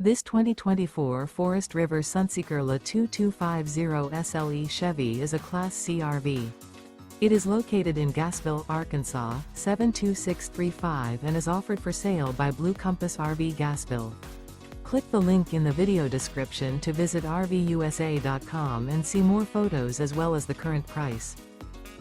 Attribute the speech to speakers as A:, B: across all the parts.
A: This 2024 Forest River Sunseeker LA 2250 SLE Chevy is a Class C RV. It is located in Gassville, Arkansas, 72635 and is offered for sale by Blue Compass RV Gassville. Click the link in the video description to visit RVUSA.com and see more photos as well as the current price.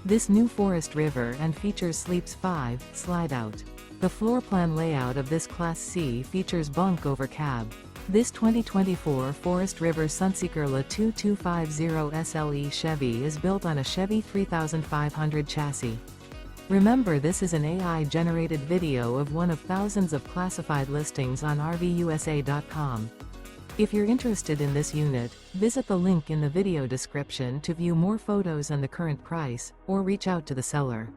A: This new Forest River and features Sleeps 5, Slideout. The floor plan layout of this Class C features Bunk Over Cab. This 2024 Forest River Sunseeker LA 2250 SLE Chevy is built on a Chevy 3500 chassis. Remember, this is an AI-generated video of one of thousands of classified listings on RVUSA.com. If you're interested in this unit, visit the link in the video description to view more photos and the current price, or reach out to the seller.